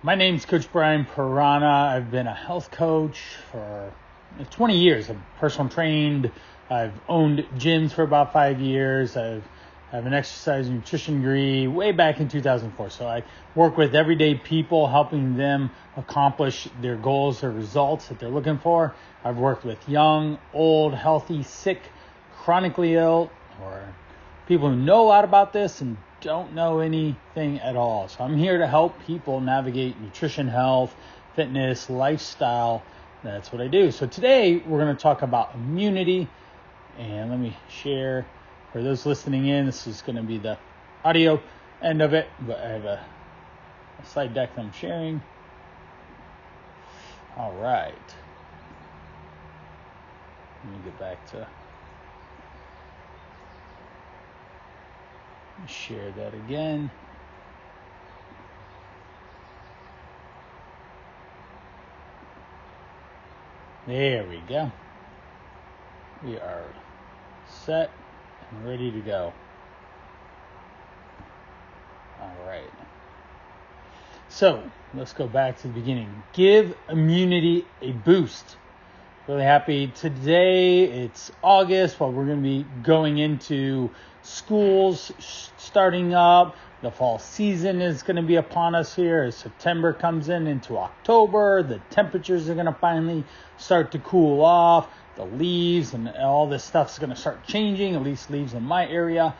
My name's Coach Brian Pirana. I've been a health coach for 20 years. I've personal trained. I've owned gyms for about 5 years. I have an exercise and nutrition degree way back in 2004. So I work with everyday people, helping them accomplish their goals or results that they're looking for. I've worked with young, old, healthy, sick, chronically ill, or people who know a lot about this and don't know anything at all. So I'm here to help people navigate nutrition, health, fitness, lifestyle. That's what I do. So today we're going to talk about immunity. And let me share for those listening in. This is going to be the audio end of it, but I have a slide deck that I'm sharing. All right. Let me get back to share that again. There we go. We are set and ready to go. All right. So let's go back to the beginning. Give immunity a boost. Really happy today. It's August, but we're going to be going into schools starting up. The fall season is going to be upon us here as September comes into October. The temperatures are going to finally start to cool off. The leaves and all this stuff is going to start changing, at least leaves in my area.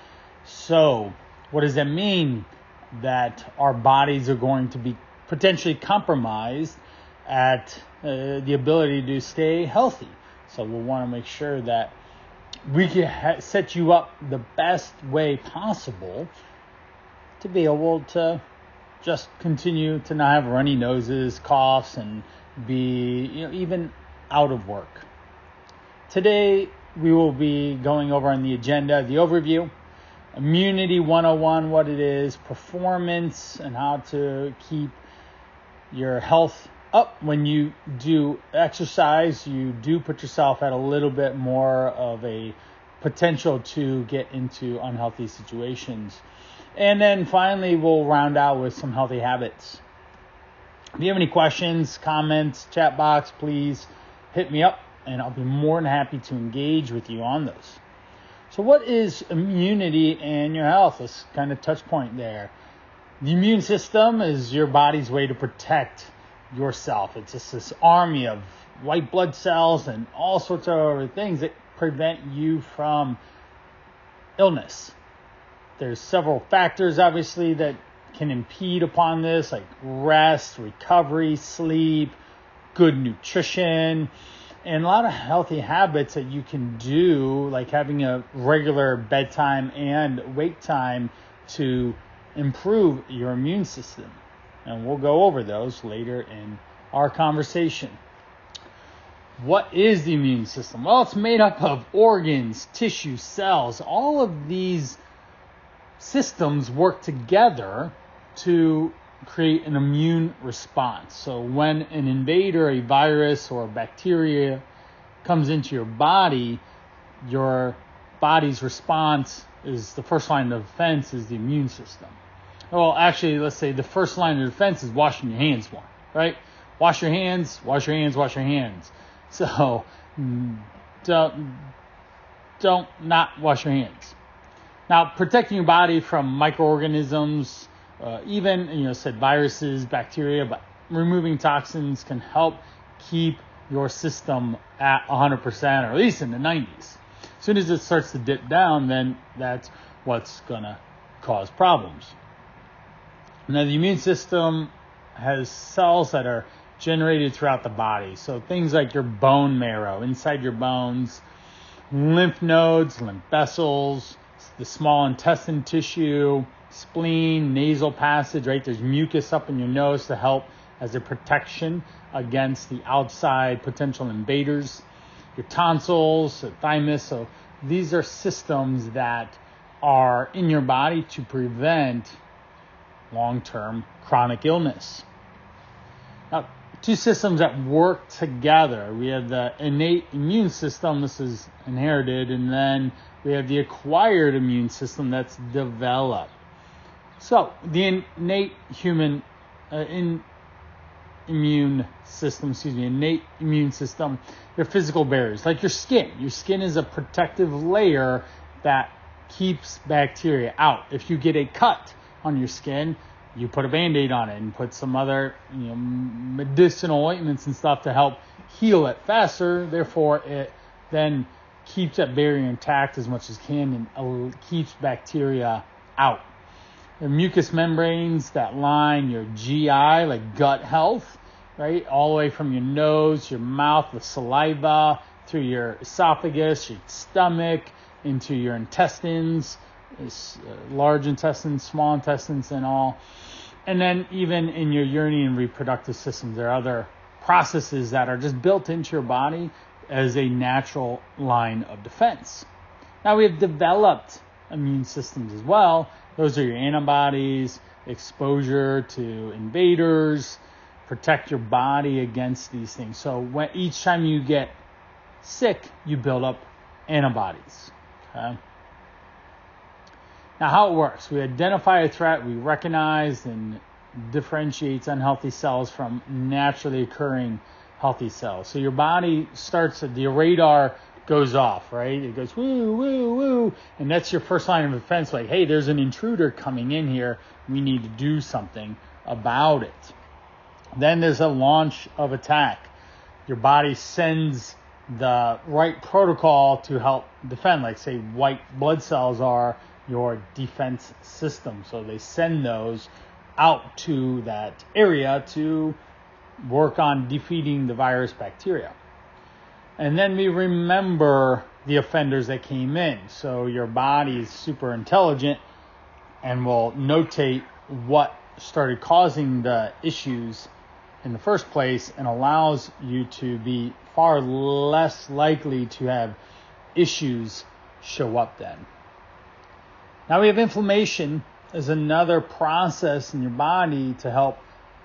So what does that mean? That our bodies are going to be potentially compromised at the ability to stay healthy. So we'll want to make sure that we can set you up the best way possible to be able to just continue to not have runny noses, coughs, and be even out of work. Today we will be going over on the agenda the overview, Immunity 101, what it is, performance, and how to keep your health up. When you do exercise, you do put yourself at a little bit more of a potential to get into unhealthy situations. And then finally, we'll round out with some healthy habits. If you have any questions, comments, chat box, please hit me up, and I'll be more than happy to engage with you on those. So what is immunity and your health? Let's kind of touch point there. The immune system is your body's way to protect yourself. It's just this army of white blood cells and all sorts of other things that prevent you from illness. There's several factors, obviously, that can impede upon this, like rest, recovery, sleep, good nutrition, and a lot of healthy habits that you can do, like having a regular bedtime and wake time to improve your immune system. And we'll go over those later in our conversation. What is the immune system? Well, it's made up of organs, tissue, cells. All of these systems work together to create an immune response. So when an invader, a virus or a bacteria comes into your body's response is the first line of defense is the immune system. Well, actually, let's say the first line of defense is washing your hands more, right? Wash your hands, wash your hands, wash your hands. So don't not wash your hands. Now, protecting your body from microorganisms, even, said viruses, bacteria, but removing toxins can help keep your system at 100%, or at least in the 90s. As soon as it starts to dip down, then that's what's going to cause problems. Now, the immune system has cells that are generated throughout the body. So things like your bone marrow, inside your bones, lymph nodes, lymph vessels, the small intestine tissue, spleen, nasal passage, right? There's mucus up in your nose to help as a protection against the outside potential invaders. Your tonsils, the thymus. So these are systems that are in your body to prevent long-term chronic illness. Now, two systems that work together. We have the innate immune system. This is inherited. And then we have the acquired immune system that's developed. So the innate human innate immune system, your physical barriers, like your skin. Your skin is a protective layer that keeps bacteria out. If you get a cut on your skin, you put a Band-Aid on it and put some other medicinal ointments and stuff to help heal it faster. Therefore, it then keeps that barrier intact as much as can and keeps bacteria out. The mucous membranes that line your GI, like gut health, right, all the way from your nose, your mouth, the saliva, through your esophagus, your stomach, into your intestines, large intestines, small intestines, and all. And then even in your urinary and reproductive systems, there are other processes that are just built into your body as a natural line of defense. Now we have developed immune systems as well. Those are your antibodies, exposure to invaders, protect your body against these things. So each time you get sick, you build up antibodies. Okay? Now how it works, we identify a threat, we recognize and differentiates unhealthy cells from naturally occurring healthy cells. So your body the radar goes off, right? It goes woo, woo, woo. And that's your first line of defense. Like, hey, there's an intruder coming in here. We need to do something about it. Then there's a launch of attack. Your body sends the right protocol to help defend. Like, say, white blood cells are your defense system. So they send those out to that area to work on defeating the virus bacteria. And then we remember the offenders that came in. So your body is super intelligent and will notate what started causing the issues in the first place and allows you to be far less likely to have issues show up then. Now we have inflammation as another process in your body to help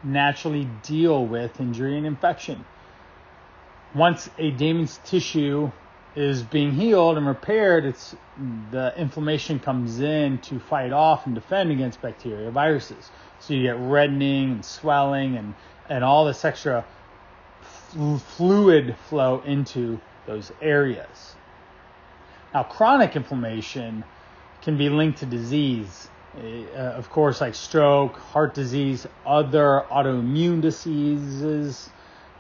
naturally deal with injury and infection. Once a damaged tissue is being healed and repaired, the inflammation comes in to fight off and defend against bacteria, viruses. So you get reddening and swelling and all this extra fluid flow into those areas. Now, chronic inflammation can be linked to disease. Of course, like stroke, heart disease, other autoimmune diseases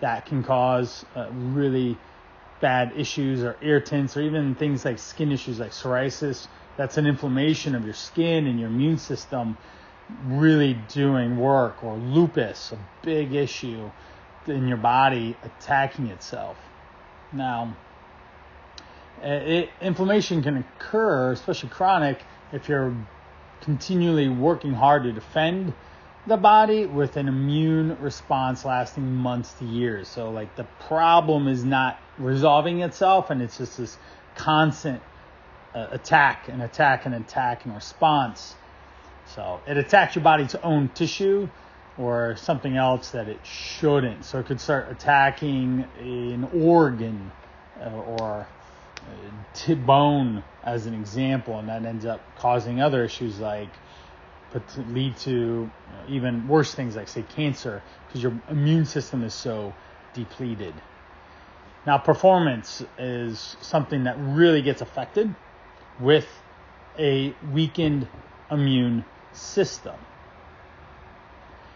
that can cause really bad issues or irritants, or even things like skin issues like psoriasis. That's an inflammation of your skin and your immune system really doing work. Or lupus, a big issue in your body attacking itself. Now, inflammation can occur, especially chronic, if you're continually working hard to defend the body with an immune response lasting months to years. So like the problem is not resolving itself, and it's just this constant attack and response. So it attacks your body's own tissue or something else that it shouldn't. So it could start attacking an organ or bone as an example, and that ends up causing other issues like lead to even worse things like, say, cancer, because your immune system is so depleted. Now, performance is something that really gets affected with a weakened immune system.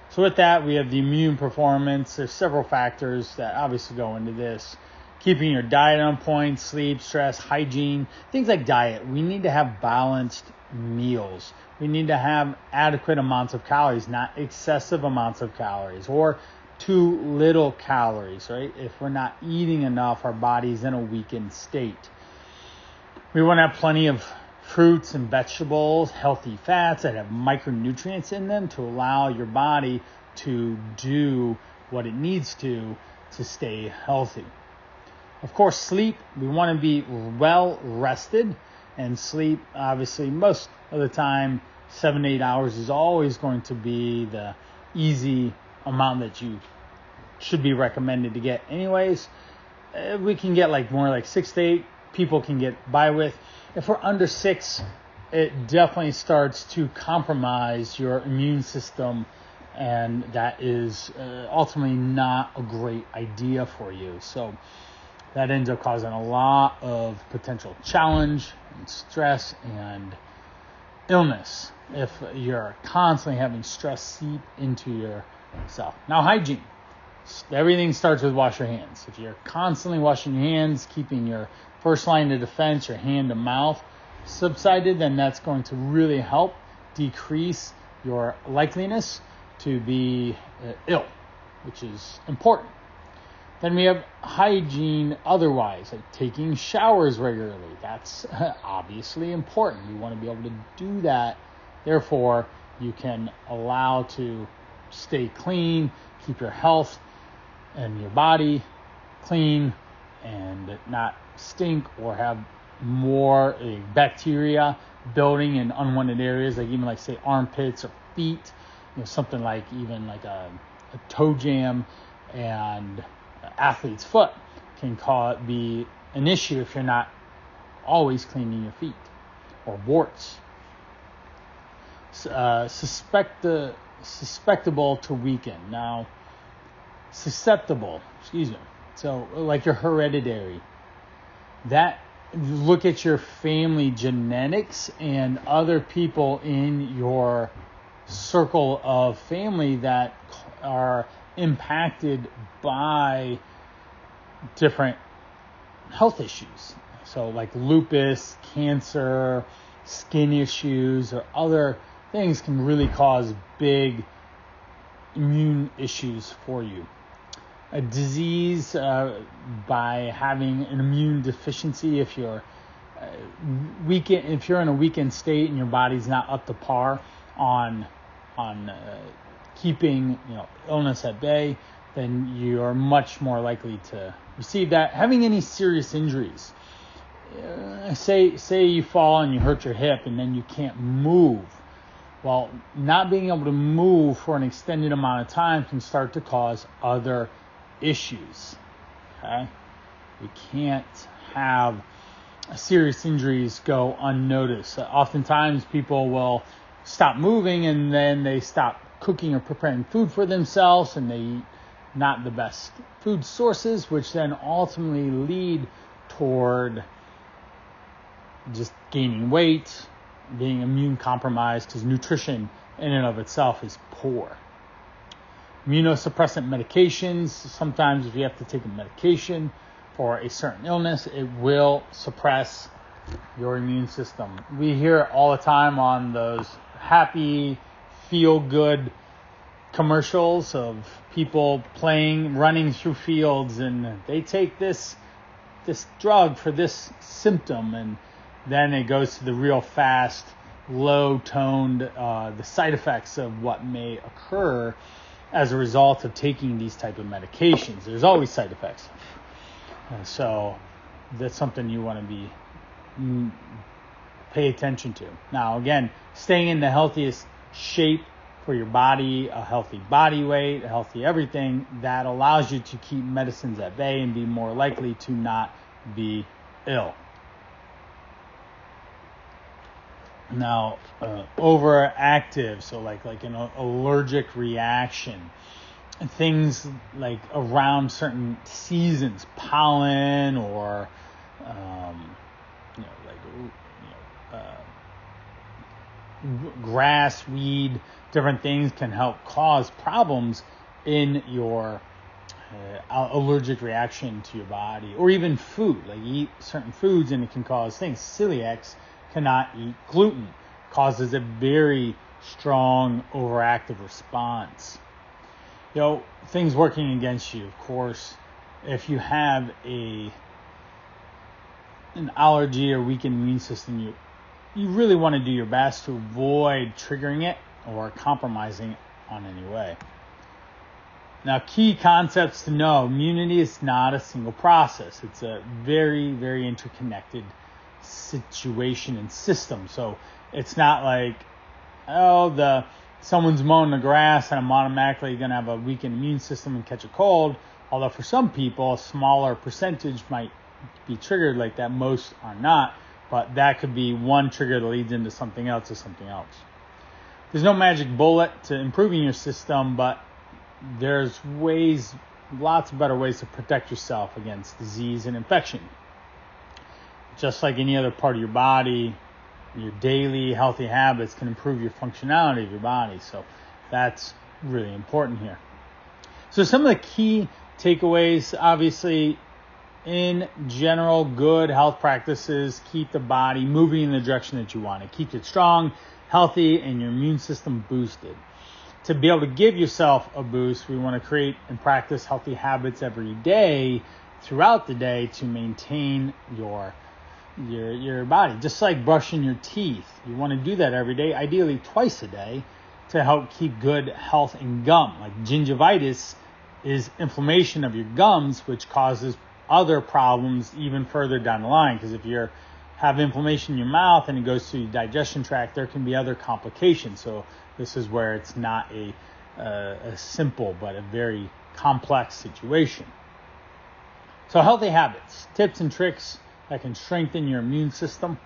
So with that, we have the immune performance. There's several factors that obviously go into this. Keeping your diet on point, sleep, stress, hygiene, things like diet. We need to have balanced meals. We need to have adequate amounts of calories, not excessive amounts of calories or too little calories, right? If we're not eating enough, our body's in a weakened state. We want to have plenty of fruits and vegetables, healthy fats that have micronutrients in them to allow your body to do what it needs to stay healthy. Of course, sleep, we want to be well rested, and sleep, obviously, most of the time, 7 to 8 hours is always going to be the easy amount that you should be recommended to get anyways. We can get more like 6 to 8 people can get by with. If we're under 6, it definitely starts to compromise your immune system and that is ultimately not a great idea for you. So that ends up causing a lot of potential challenge and stress and illness if you're constantly having stress seep into yourself. Now, hygiene. Everything starts with wash your hands. If you're constantly washing your hands, keeping your first line of defense, your hand to mouth, subsided, then that's going to really help decrease your likeliness to be ill, which is important. Then we have hygiene otherwise, like taking showers regularly. That's obviously important. You want to be able to do that. Therefore, you can allow to stay clean, keep your health and your body clean and not stink or have more bacteria building in unwanted areas, like even like say armpits or feet, something like even like a toe jam and athlete's foot can be an issue if you're not always cleaning your feet, or warts. Susceptible to weaken. Now, so like your hereditary, that look at your family genetics and other people in your circle of family that are impacted by different health issues. So like lupus, cancer, skin issues, or other things can really cause big immune issues for you. A disease by having an immune deficiency, if you're if you're in a weakened state and your body's not up to par on keeping illness at bay, then you're much more likely to receive that. Having any serious injuries, say you fall and you hurt your hip and then you can't move. Well, not being able to move for an extended amount of time can start to cause other issues. Okay, we can't have serious injuries go unnoticed. Oftentimes people will stop moving and then they stop cooking or preparing food for themselves, and they eat not the best food sources, which then ultimately lead toward just gaining weight, being immune compromised, because nutrition in and of itself is poor. Immunosuppressant medications, sometimes if you have to take a medication for a certain illness, it will suppress your immune system. We hear it all the time on those happy, feel-good commercials of people running through fields, and they take this drug for this symptom, and then it goes to the real fast, low-toned, the side effects of what may occur as a result of taking these type of medications. There's always side effects. And so that's something you want to pay attention to. Now, again, staying in the healthiest shape for your body, a healthy body weight, a healthy everything, that allows you to keep medicines at bay and be more likely to not be ill. Now, overactive, so like an allergic reaction, things like around certain seasons, pollen or grass, weed, different things can help cause problems in your allergic reaction to your body, or even food. Like you eat certain foods and it can cause things. Celiacs cannot eat gluten, causes a very strong overactive response. Things working against you, of course, if you have an allergy or weakened immune system, you really want to do your best to avoid triggering it or compromising on any way. Now, key concepts to know: immunity is not a single process. It's a very, very interconnected situation and system. So it's not like, someone's mowing the grass and I'm automatically going to have a weakened immune system and catch a cold. Although for some people, a smaller percentage might be triggered like that. Most are not, but that could be one trigger that leads into something else or something else. There's no magic bullet to improving your system, but there's lots of better ways to protect yourself against disease and infection. Just like any other part of your body, your daily healthy habits can improve your functionality of your body. So that's really important here. So some of the key takeaways, obviously, in general, good health practices keep the body moving in the direction that you want. It keeps it strong, healthy, and your immune system boosted. To be able to give yourself a boost, we want to create and practice healthy habits every day, throughout the day, to maintain your body. Just like brushing your teeth, you want to do that every day, ideally twice a day, to help keep good health in gum. Like gingivitis is inflammation of your gums, which causes other problems even further down the line. Because if you have inflammation in your mouth and it goes through your digestion tract, there can be other complications. So this is where it's not a simple but a very complex situation. So healthy habits, tips and tricks that can strengthen your immune system.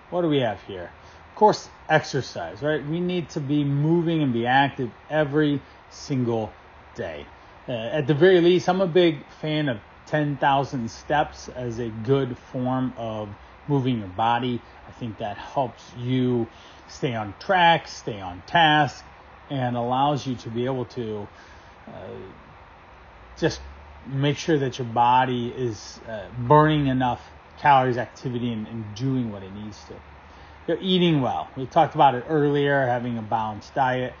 What do we have here? Of course, exercise, right? We need to be moving and be active every single day. At the very least, I'm a big fan of 10,000 steps as a good form of moving your body. I think that helps you stay on track, stay on task, and allows you to be able to just make sure that your body is burning enough calories, activity, and doing what it needs to. You're eating well. We talked about it earlier, having a balanced diet.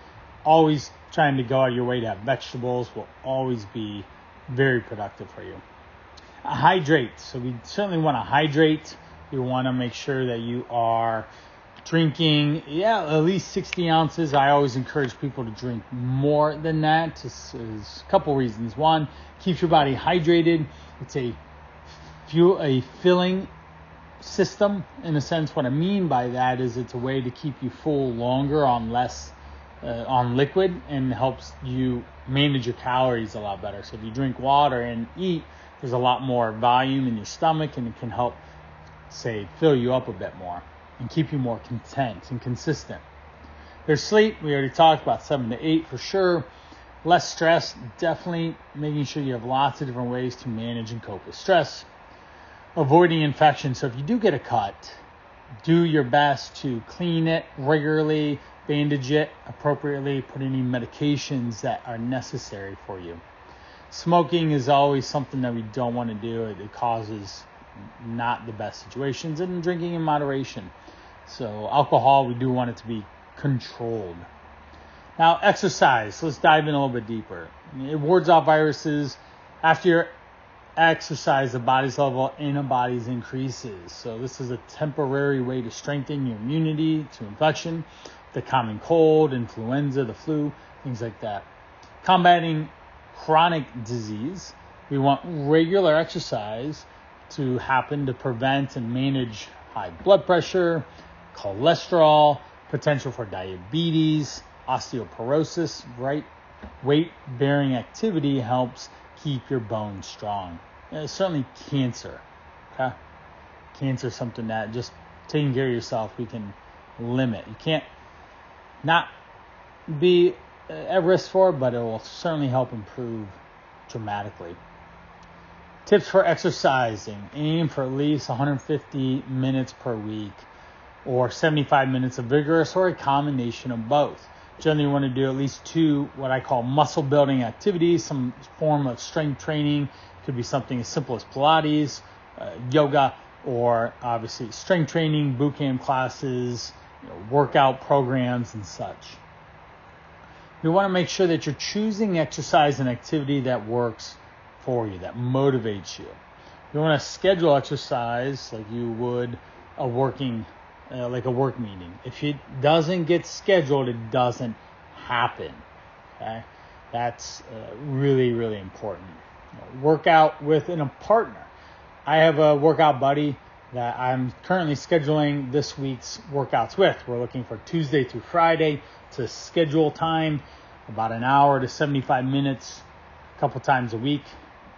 Always trying to go out of your way to have vegetables will always be very productive for you. Hydrate. So we certainly want to hydrate. You want to make sure that you are drinking, at least 60 ounces. I always encourage people to drink more than that. This is a couple reasons. One, keeps your body hydrated. It's a filling system, in a sense. What I mean by that is it's a way to keep you full longer on less on liquid, and helps you manage your calories a lot better. So if you drink water and eat, there's a lot more volume in your stomach, and it can help, say, fill you up a bit more and keep you more content and consistent. There's sleep. We already talked about 7 to 8 for sure. Less stress, definitely making sure you have lots of different ways to manage and cope with stress. Avoiding infection. So if you do get a cut, do your best to clean it regularly, bandage it appropriately, put any medications that are necessary for you. Smoking is always something that we don't want to do. It causes not the best situations, and drinking in moderation. So alcohol, we do want it to be controlled. Now, exercise. Let's dive in a little bit deeper. It wards off viruses. After your exercise, the body's level of antibodies increases. So this is a temporary way to strengthen your immunity to infection, the common cold, influenza, the flu, things like that. Combating chronic disease, we want regular exercise to happen to prevent and manage high blood pressure, cholesterol, potential for diabetes, osteoporosis, right? Weight-bearing activity helps keep your bones strong. Certainly cancer. Okay? Cancer is something that just taking care of yourself, we can limit. You can't not be at risk for it, but it will certainly help improve dramatically. Tips for exercising. Aim for at least 150 minutes per week, or 75 minutes of vigorous, or a combination of both. Generally, you want to do at least 2 what I call muscle building activities, some form of strength training. It could be something as simple as Pilates, yoga, or obviously strength training, boot camp classes, workout programs, and such. You want to make sure that you're choosing exercise and activity that works for you, that motivates you. You want to schedule exercise like you would a work meeting. If it doesn't get scheduled, it doesn't happen. Okay, that's really, really important. Work out with a partner. I have a workout buddy that I'm currently scheduling this week's workouts with. We're looking for Tuesday through Friday to schedule time, about an hour to 75 minutes, a couple times a week,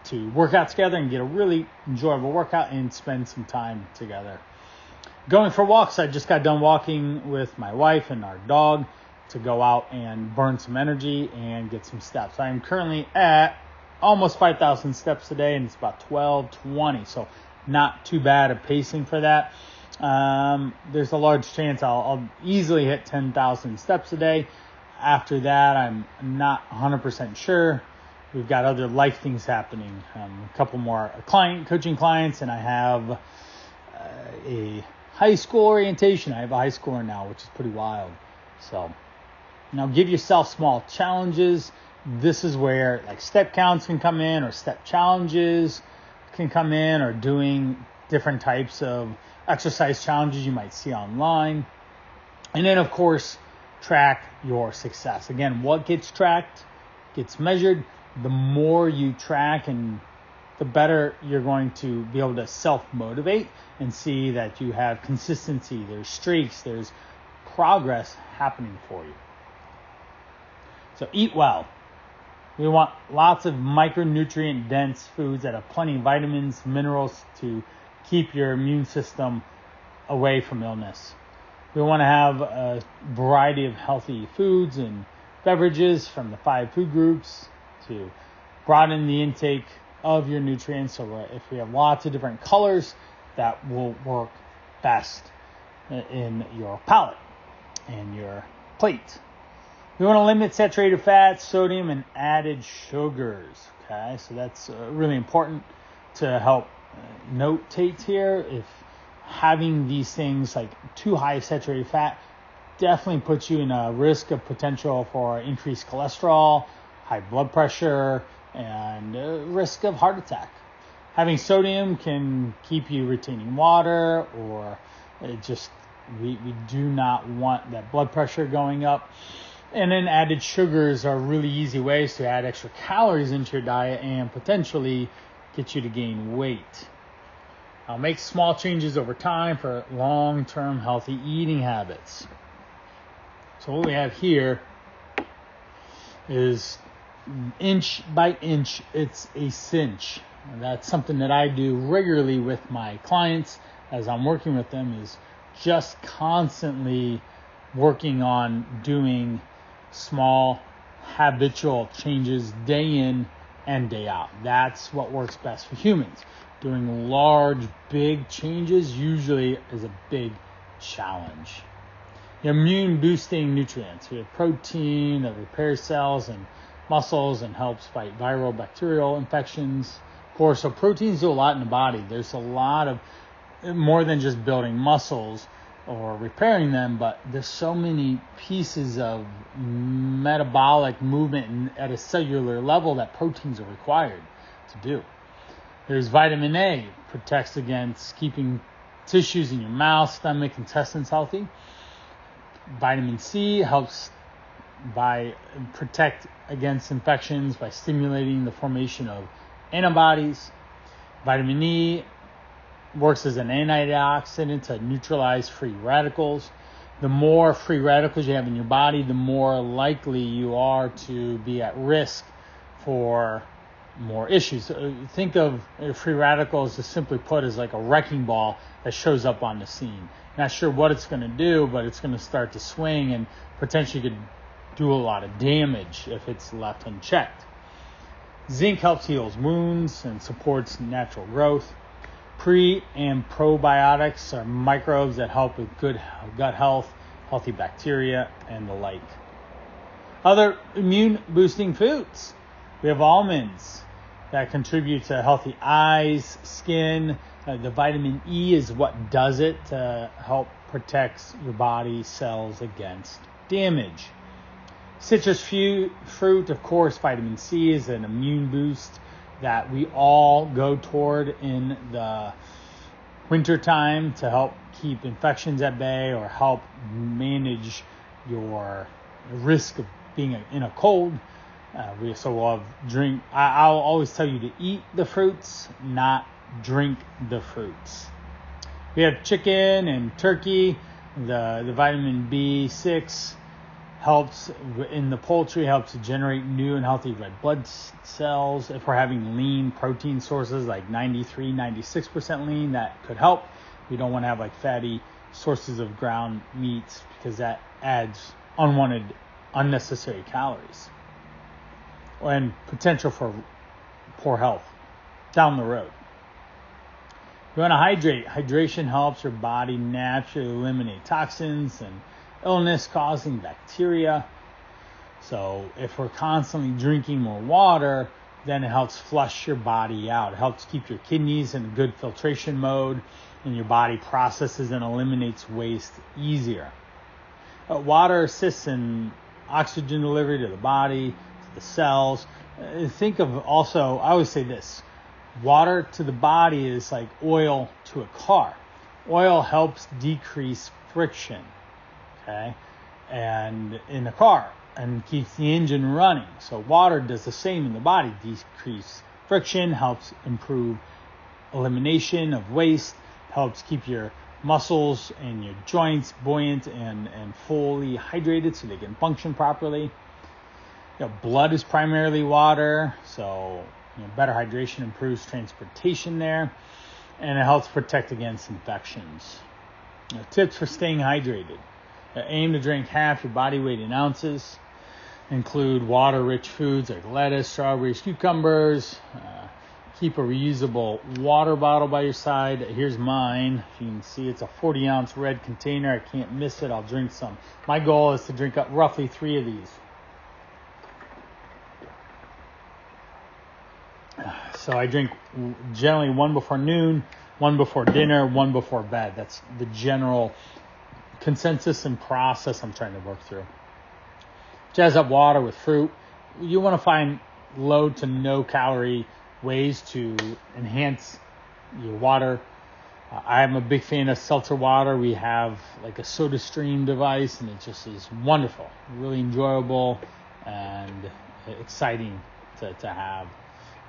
to work out together and get a really enjoyable workout and spend some time together. Going for walks. I just got done walking with my wife and our dog. to go out and burn some energy and get some steps. I'm currently at almost 5,000 steps a day, and it's about 12:20, so not too bad at pacing for that. There's a large chance I'll easily hit 10,000 steps a day. After that, I'm not 100% sure. We've got other life things happening. A couple more coaching clients, and I have a high school orientation. I have a high schooler now, which is pretty wild. So now give yourself small challenges. This is where like step counts can come in, or step challenges can come in, or doing different types of exercise challenges you might see online. And then, of course, track your success. Again, what gets tracked gets measured. The more you track, and the better you're going to be able to self-motivate and see that you have consistency, there's streaks, there's progress happening for you. So eat well. We want lots of micronutrient-dense foods that have plenty of vitamins, minerals to keep your immune system away from illness. We want to have a variety of healthy foods and beverages from the 5 food groups to broaden the intake of your nutrients. So if we have lots of different colors, that will work best in your palate and your plate. We want to limit saturated fats, sodium, and added sugars. Okay, so that's really important to help notate here. If having these things like too high saturated fat definitely puts you in a risk of potential for increased cholesterol, high blood pressure, and risk of heart attack. Having sodium can keep you retaining water, or we do not want that blood pressure going up. And then added sugars are really easy ways to add extra calories into your diet and potentially get you to gain weight. Make small changes over time for long-term healthy eating habits. So what we have here is inch by inch, it's a cinch. And that's something that I do regularly with my clients as I'm working with them, is just constantly working on doing small habitual changes day in and day out. That's what works best for humans. Doing large, big changes usually is a big challenge. Immune boosting nutrients. We have protein that repairs cells and muscles and helps fight viral bacterial infections. Of course, so proteins do a lot in the body. There's a lot of, more than just building muscles or repairing them, but there's so many pieces of metabolic movement at a cellular level that proteins are required to do. There's vitamin A, protects against keeping tissues in your mouth, stomach, intestines healthy. Vitamin C helps protect against infections by stimulating the formation of antibodies. Vitamin E works as an antioxidant to neutralize free radicals. The more free radicals you have in your body, the more likely you are to be at risk for more issues. Think of free radicals, just simply put, as like a wrecking ball that shows up on the scene. Not sure what it's going to do, but it's going to start to swing and potentially could do a lot of damage if it's left unchecked. Zinc helps heal wounds and supports natural growth. Pre- and probiotics are microbes that help with good gut health, healthy bacteria, and the like. Other immune-boosting foods. We have almonds that contribute to healthy eyes, skin. The vitamin E is what does it to help protect your body cells against damage. Citrus fruit, of course, vitamin C is an immune boost that we all go toward in the winter time to help keep infections at bay or help manage your risk of being in a cold. I'll always tell you to eat the fruits, not drink the fruits. We have chicken and turkey. The vitamin B6 helps in the poultry, helps to generate new and healthy red blood cells. If we're having lean protein sources like 93, 96% lean, that could help. We don't want to have like fatty sources of ground meats because that adds unwanted, unnecessary calories and potential for poor health down the road. You want to hydrate. Hydration helps your body naturally eliminate toxins and illness-causing bacteria. So if we're constantly drinking more water, then it helps flush your body out. It helps keep your kidneys in a good filtration mode, and your body processes and eliminates waste easier. Water assists in oxygen delivery to the body, to the cells. Think of also, I always say this, water to the body is like oil to a car. Oil helps decrease friction, okay, and in a car, and keeps the engine running. So water does the same in the body. Decrease friction, helps improve elimination of waste, helps keep your muscles and your joints buoyant and fully hydrated so they can function properly. Blood is primarily water, so better hydration improves transportation there, and it helps protect against infections. Tips for staying hydrated. Aim to drink half your body weight in ounces. Include water-rich foods like lettuce, strawberries, cucumbers. Keep a reusable water bottle by your side. Here's mine. If you can see, it's a 40-ounce red container. I can't miss it. I'll drink some. My goal is to drink up roughly 3 of these. So I drink generally 1 before noon, 1 before dinner, 1 before bed. That's the general consensus and process I'm trying to work through. Jazz up water with fruit. You want to find low to no calorie ways to enhance your water. I'm a big fan of seltzer water. We have like a SodaStream device, and it just is wonderful, really enjoyable and exciting to have.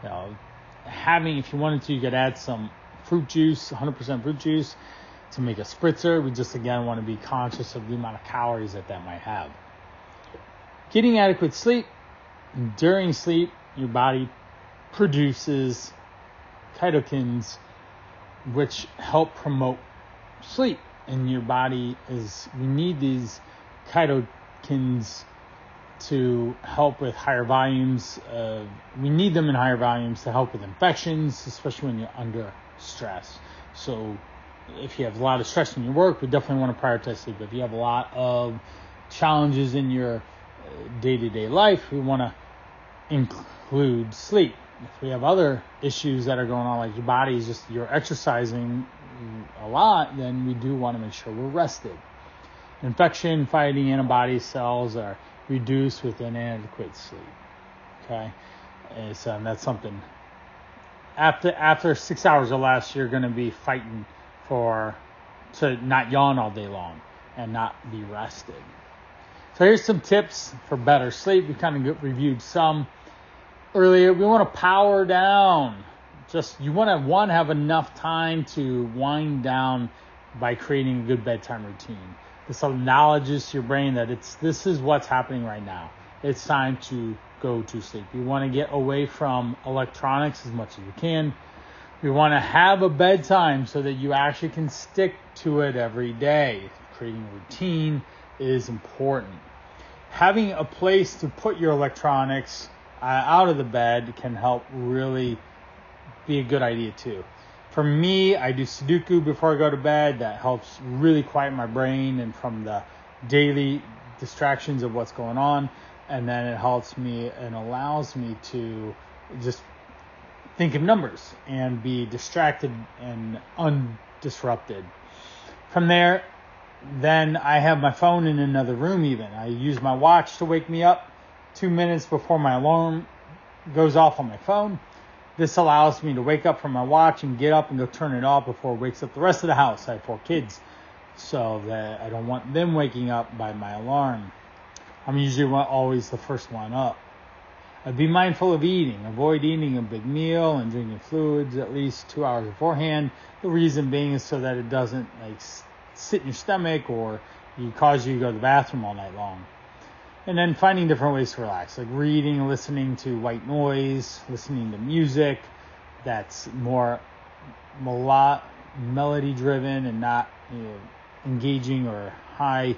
If you wanted to, you could add some fruit juice, 100% fruit juice, to make a spritzer. We just, again, want to be conscious of the amount of calories that might have. Getting adequate sleep. During sleep, your body produces cytokines, which help promote sleep. And your body we need these cytokines to help with higher volumes. We need them in higher volumes to help with infections, especially when you're under stress. So if you have a lot of stress in your work, we definitely want to prioritize sleep. If you have a lot of challenges in your day-to-day life, we want to include sleep. If we have other issues that are going on, like your body is just, you're exercising a lot, then we do want to make sure we're rested. Infection-fighting antibody cells are reduced with inadequate sleep. Okay, and that's something. After 6 hours or less, you're going to be fighting to not yawn all day long and not be rested. So here's some tips for better sleep. We kind of reviewed some earlier. We want to power down. You want to have enough time to wind down by creating a good bedtime routine. This acknowledges to your brain that this is what's happening right now. It's time to go to sleep. You want to get away from electronics as much as you can. We want to have a bedtime so that you actually can stick to it every day. Creating a routine is important. Having a place to put your electronics out of the bed can help really be a good idea too. For me, I do Sudoku before I go to bed. That helps really quiet my brain and from the daily distractions of what's going on. And then it helps me and allows me to just think of numbers and be distracted and undisrupted. From there, then I have my phone in another room even. I use my watch to wake me up 2 minutes before my alarm goes off on my phone. This allows me to wake up from my watch and get up and go turn it off before it wakes up the rest of the house. I have 4 kids, so that I don't want them waking up by my alarm. I'm usually always the first one up. Be mindful of eating. Avoid eating a big meal and drinking fluids at least 2 hours beforehand. The reason being is so that it doesn't sit in your stomach or cause you to go to the bathroom all night long. And then finding different ways to relax, like reading, listening to white noise, listening to music that's more melody driven and not engaging or high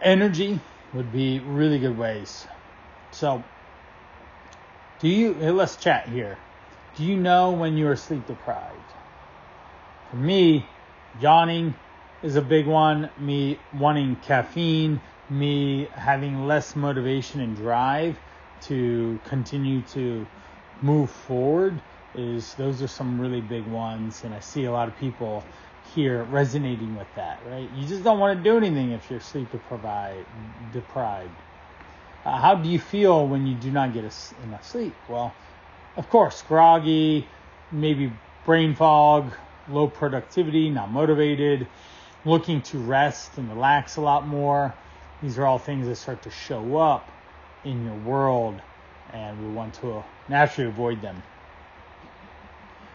Energy would be really good ways. So, let's chat here. Do you know when you are sleep deprived? For me, yawning is a big one. Me wanting caffeine, me having less motivation and drive to continue to move forward, those are some really big ones. And I see a lot of people here resonating with that, right? You just don't want to do anything if you're sleep deprived. How do you feel when you do not get enough sleep? Well, of course, groggy, maybe brain fog, low productivity, not motivated, looking to rest and relax a lot more. These are all things that start to show up in your world, and we want to naturally avoid them.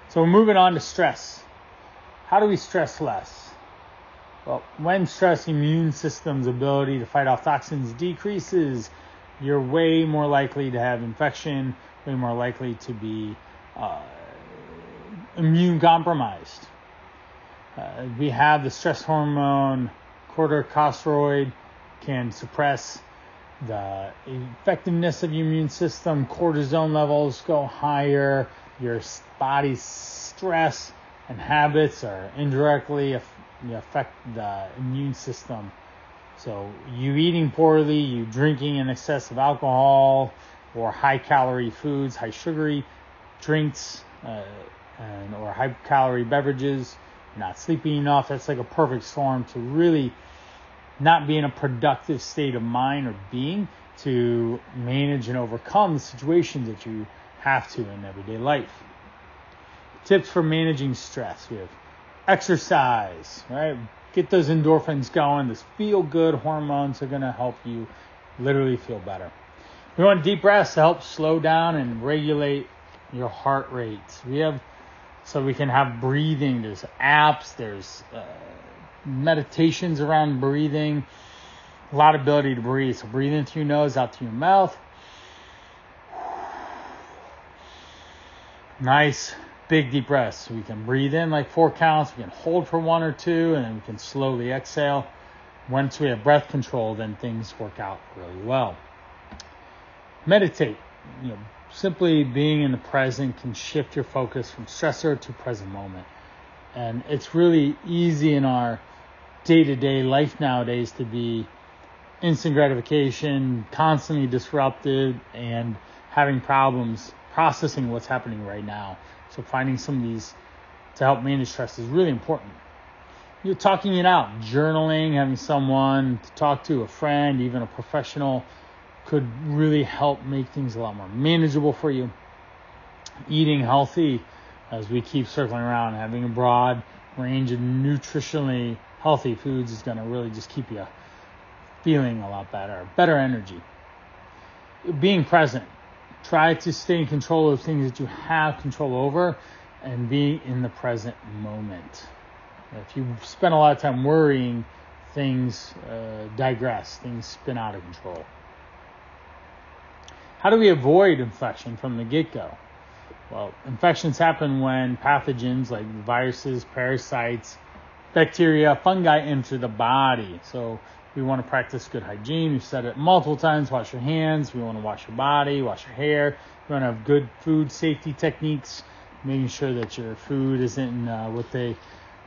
So we're moving on to stress. How do we stress less? Well, when stress, immune system's ability to fight off toxins decreases, you're way more likely to have infection, way more likely to be immune compromised. We have the stress hormone corticosteroid can suppress the effectiveness of your immune system. Cortisone levels go higher. Your body's stress and habits are indirectly affect the immune system. So you eating poorly, you drinking in excess of alcohol or high calorie foods, high sugary drinks, or high calorie beverages, not sleeping enough. That's like a perfect storm to really not be in a productive state of mind or being to manage and overcome the situations that you have to in everyday life. Tips for managing stress. We have exercise, right? Get those endorphins going. Those feel-good hormones are going to help you literally feel better. We want deep breaths to help slow down and regulate your heart rate. So we can have breathing. There's apps. There's meditations around breathing. A lot of ability to breathe. So breathe in through your nose, out through your mouth. Nice. Big deep breaths. We can breathe in like 4 counts. We can hold for 1 or 2, and then we can slowly exhale. Once we have breath control, then things work out really well. Meditate. Simply being in the present can shift your focus from stressor to present moment. And it's really easy in our day-to-day life nowadays to be instant gratification, constantly disrupted, and having problems processing what's happening right now. So finding some of these to help manage stress is really important. You're talking it out, journaling, having someone to talk to, a friend, even a professional, could really help make things a lot more manageable for you. Eating healthy, as we keep circling around, having a broad range of nutritionally healthy foods is going to really just keep you feeling a lot better energy. Being present. Try to stay in control of things that you have control over and be in the present moment. If you spend a lot of time worrying, things digress, things spin out of control. How do we avoid infection from the get-go? Well, infections happen when pathogens like viruses, parasites, bacteria, fungi enter the body. So we want to practice good hygiene. We've said it multiple times. Wash your hands. We want to wash your body, wash your hair. We want to have good food safety techniques, making sure that your food isn't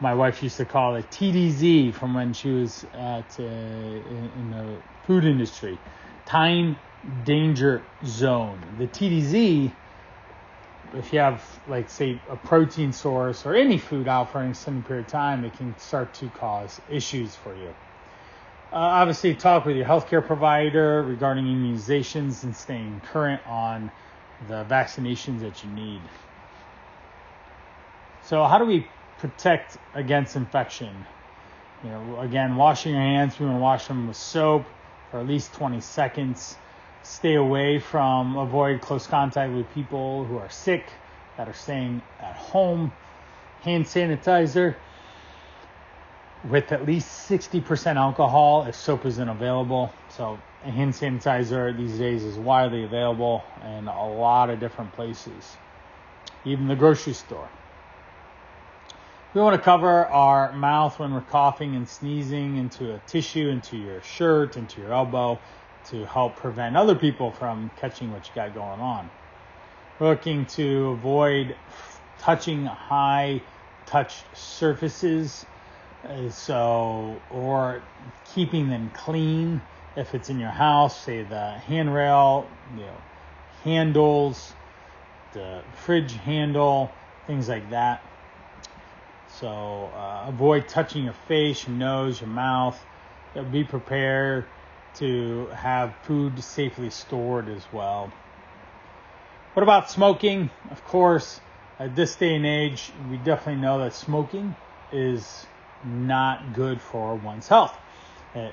my wife used to call it TDZ from when she was in the food industry. Time danger zone. The TDZ, if you have, like, say, a protein source or any food out for an extended period of time, it can start to cause issues for you. Obviously, talk with your healthcare provider regarding immunizations and staying current on the vaccinations that you need. So how do we protect against infection? Again, washing your hands. We want to wash them with soap for at least 20 seconds. Stay away from, avoid close contact with people who are sick, that are staying at home. Hand sanitizer with at least 60% alcohol if soap isn't available. So a hand sanitizer these days is widely available in a lot of different places, even the grocery store. We want to cover our mouth when we're coughing and sneezing into a tissue, into your shirt, into your elbow, to help prevent other people from catching what you got going on. We're looking to avoid touching high touch surfaces, or keeping them clean. If it's in your house, say the handrail, handles, the fridge handle, things like that. So avoid touching your face, your nose, your mouth. Be prepared to have food safely stored as well. What about smoking? Of course, at this day and age, we definitely know that smoking is not good for one's health. It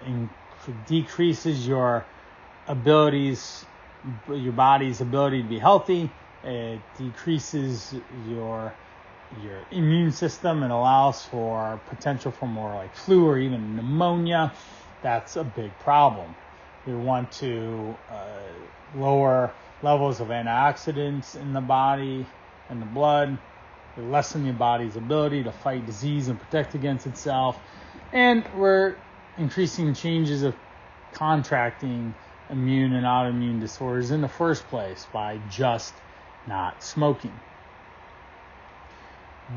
decreases your body's ability to be healthy. It decreases your immune system and allows for potential for more like flu or even pneumonia. That's a big problem. We want to lower levels of antioxidants in the body and the blood. We lessen your body's ability to fight disease and protect against itself. And we're increasing changes of contracting immune and autoimmune disorders in the first place by just not smoking.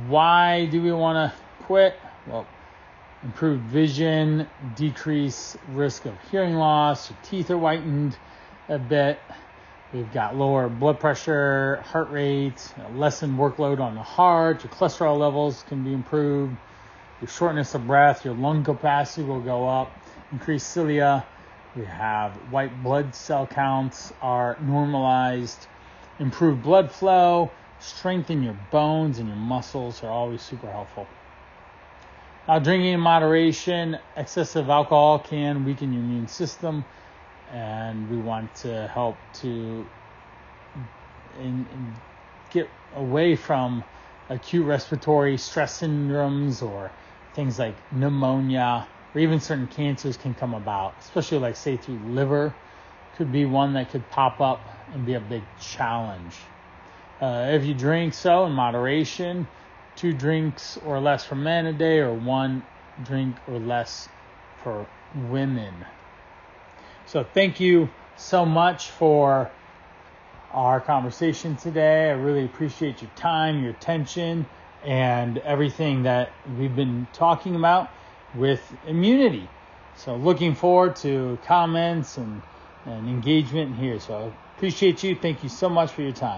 Why do we want to quit? Well, improved vision, decrease risk of hearing loss, your teeth are whitened a bit. We've got lower blood pressure, heart rate, lessened workload on the heart, your cholesterol levels can be improved, your shortness of breath, your lung capacity will go up, increased cilia. We have white blood cell counts are normalized, improved blood flow, strengthen your bones and your muscles are always super helpful. Now, drinking in moderation, excessive alcohol can weaken your immune system, and we want to help to get away from acute respiratory stress syndromes or things like pneumonia, or even certain cancers can come about, especially like say through liver, could be one that could pop up and be a big challenge. If you drink so in moderation, 2 drinks or less for men a day, or 1 drink or less for women. So thank you so much for our conversation today. I really appreciate your time, your attention, and everything that we've been talking about with immunity. So looking forward to comments and engagement here. So I appreciate you. Thank you so much for your time.